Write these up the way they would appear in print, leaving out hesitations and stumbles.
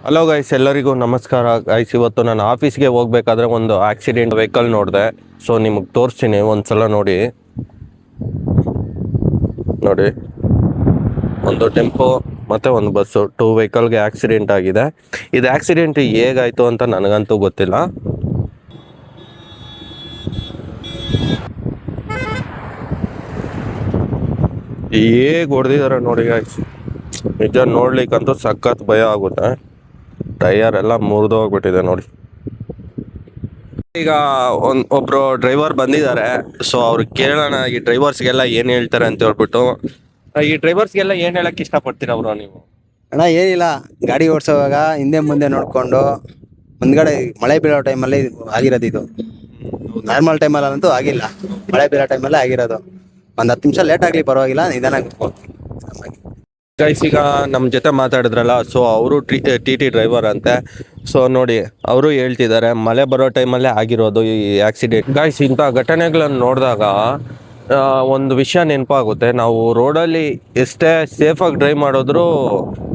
Hello guys, ಎಲ್ಲರಿಗೂ ನಮಸ್ಕಾರ guys. ಇವತ್ತು ನಾನು ಆಫೀಸ್ಗೆ ಹೋಗ್ಬೇಕಾದ್ರೆ ಒಂದು ಆಕ್ಸಿಡೆಂಟ್ ವೆಹಿಕಲ್ ನೋಡಿದೆ. ಸೊ ನಿಮಗೆ ತೋರಿಸ್ತೀನಿ, ಒಂದ್ಸಲ ನೋಡಿ. ಒಂದು ಟೆಂಪೋ ಮತ್ತು ಒಂದು ಬಸ್ಸು, 2 ವೆಹಿಕಲ್ಗೆ ಆಕ್ಸಿಡೆಂಟ್ ಆಗಿದೆ. ಇದು ಆಕ್ಸಿಡೆಂಟ್ ಹೇಗಾಯಿತು ಅಂತ ನನಗಂತೂ ಗೊತ್ತಿಲ್ಲ. ಹೇಗೆ ಹೊಡೆದಿದ್ದಾರೆ ನೋಡಿ ಗೈಸ್, ನಿಜ ನೋಡ್ಲಿಕ್ಕಂತೂ ಸಖತ್ ಭಯ ಆಗುತ್ತೆ. ಟೈಯರ್ ಎಲ್ಲ ಮುರಿದೋಗ್ಬಿಟ್ಟಿದೆ ನೋಡಿ. ಈಗ ಒಬ್ರು ಡ್ರೈವರ್ ಬಂದಿದ್ದಾರೆ. ಸೊ ಅವ್ರಿಗೆ ಕೇಳೋಣ ಈ ಡ್ರೈವರ್ಸ್ಗೆಲ್ಲ ಏನು ಹೇಳ್ತಾರೆ ಅಂತ ಹೇಳ್ಬಿಟ್ಟು. ಈ ಡ್ರೈವರ್ಸ್ಗೆಲ್ಲ ಏನು ಹೇಳಕ್ ಇಷ್ಟಪಡ್ತೀರ ಅವರು ನೀವು? ಅಣ್ಣ ಏನಿಲ್ಲ, ಗಾಡಿ ಓಡಿಸೋವಾಗ ಹಿಂದೆ ಮುಂದೆ ನೋಡ್ಕೊಂಡು ಮುಂದ್ಗಡೆ ಮಳೆ ಬೀಳೋ ಟೈಮಲ್ಲಿ ಆಗಿರೋದು ಇದು. ನಾರ್ಮಲ್ ಟೈಮಲ್ಲಂತೂ ಆಗಿಲ್ಲ, ಮಳೆ ಬೀಳೋ ಟೈಮಲ್ಲೇ ಆಗಿರೋದು. ಒಂದು 10 ನಿಮಿಷ ಲೇಟ್ ಆಗಲಿ ಪರವಾಗಿಲ್ಲ, ನಿಧಾನಕ್ಕೆ ಗೈಸ್, ಈಗ ನಮ್ಮ ಜೊತೆ ಮಾತಾಡಿದ್ರಲ್ಲ, ಸೊ ಅವರು ಟಿ ಡ್ರೈವರ್ ಅಂತೆ. ಸೊ ನೋಡಿ, ಅವರು ಹೇಳ್ತಿದ್ದಾರೆ ಮಳೆ ಬರೋ ಟೈಮಲ್ಲೇ ಆಗಿರೋದು ಈ ಆಕ್ಸಿಡೆಂಟ್. ಗೈಸ್, ಇಂಥ ಘಟನೆಗಳನ್ನು ನೋಡಿದಾಗ ಒಂದು ವಿಷಯ ನೆನಪಾಗುತ್ತೆ. ನಾವು ರೋಡಲ್ಲಿ ಎಷ್ಟೇ ಸೇಫಾಗಿ ಡ್ರೈವ್ ಮಾಡಿದ್ರು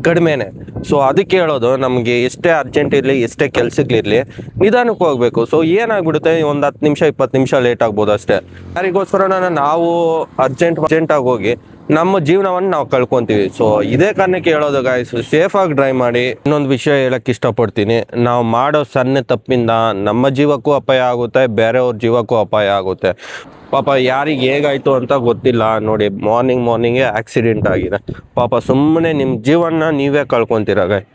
ಕಡಿಮೆನೆ. ಸೊ ಅದಕ್ಕೆ ಹೇಳೋದು, ನಮಗೆ ಎಷ್ಟೇ ಅರ್ಜೆಂಟ್ ಇರಲಿ, ಎಷ್ಟೇ ಕೆಲ್ಸಗಳಿರಲಿ, ನಿಧಾನಕ್ಕೆ ಹೋಗಬೇಕು. ಸೊ ಏನಾಗ್ಬಿಡುತ್ತೆ, ಒಂದು 10 ನಿಮಿಷ 20 ನಿಮಿಷ ಲೇಟ್ ಆಗ್ಬೋದು ಅಷ್ಟೇ. ಯಾರಿಗೋಸ್ಕರ ನಾವು ಅರ್ಜೆಂಟಾಗಿ ಹೋಗಿ ನಮ್ಮ ಜೀವನವನ್ನು ನಾವು ಕಳ್ಕೊತೀವಿ. ಸೊ ಇದೇ ಕಾರಣಕ್ಕೆ ಹೇಳೋದು ಗಾಯ್ಸ್, ಸೇಫಾಗಿ ಡ್ರೈವ್ ಮಾಡಿ. ಇನ್ನೊಂದು ವಿಷಯ ಹೇಳಕ್ಕೆ ಇಷ್ಟಪಡ್ತೀನಿ, ನಾವು ಮಾಡೋ ಸಣ್ಣ ತಪ್ಪಿಂದ ನಮ್ಮ ಜೀವಕ್ಕೂ ಅಪಾಯ ಆಗುತ್ತೆ, ಬೇರೆಯವ್ರ ಜೀವಕ್ಕೂ ಅಪಾಯ ಆಗುತ್ತೆ. ಪಾಪ ಯಾರಿಗೆ ಹೇಗಾಯ್ತು ಅಂತ ಗೊತ್ತಿಲ್ಲ. ನೋಡಿ, ಮಾರ್ನಿಂಗೇ ಆಕ್ಸಿಡೆಂಟ್ ಆಗಿದೆ. ಪಾಪ ಸುಮ್ಮನೆ ನಿಮ್ಮ ಜೀವನ ನೀವೇ ಕಳ್ಕೊತೀರ ಗಾಯ್.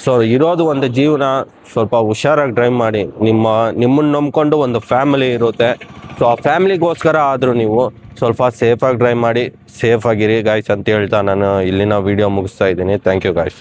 ಸೊ ಇರೋದು ಒಂದು ಜೀವನ, ಸ್ವಲ್ಪ ಹುಷಾರಾಗಿ ಡ್ರೈವ್ ಮಾಡಿ. ನಿಮ್ಮನ್ನು ನಂಬ್ಕೊಂಡು ಒಂದು ಫ್ಯಾಮಿಲಿ ಇರುತ್ತೆ. ಸೊ ಆ ಫ್ಯಾಮಿಲಿಗೋಸ್ಕರ ಆದರೂ ನೀವು ಸ್ವಲ್ಪ ಸೇಫಾಗಿ ಡ್ರೈವ್ ಮಾಡಿ, ಸೇಫಾಗಿರಿ ಗಾಯ್ಸ್ ಅಂತ ಹೇಳ್ತಾ ನಾನು ಇಲ್ಲಿನ ವಿಡಿಯೋ ಮುಗಿಸ್ತಾ ಇದ್ದೀನಿ. Thank you guys.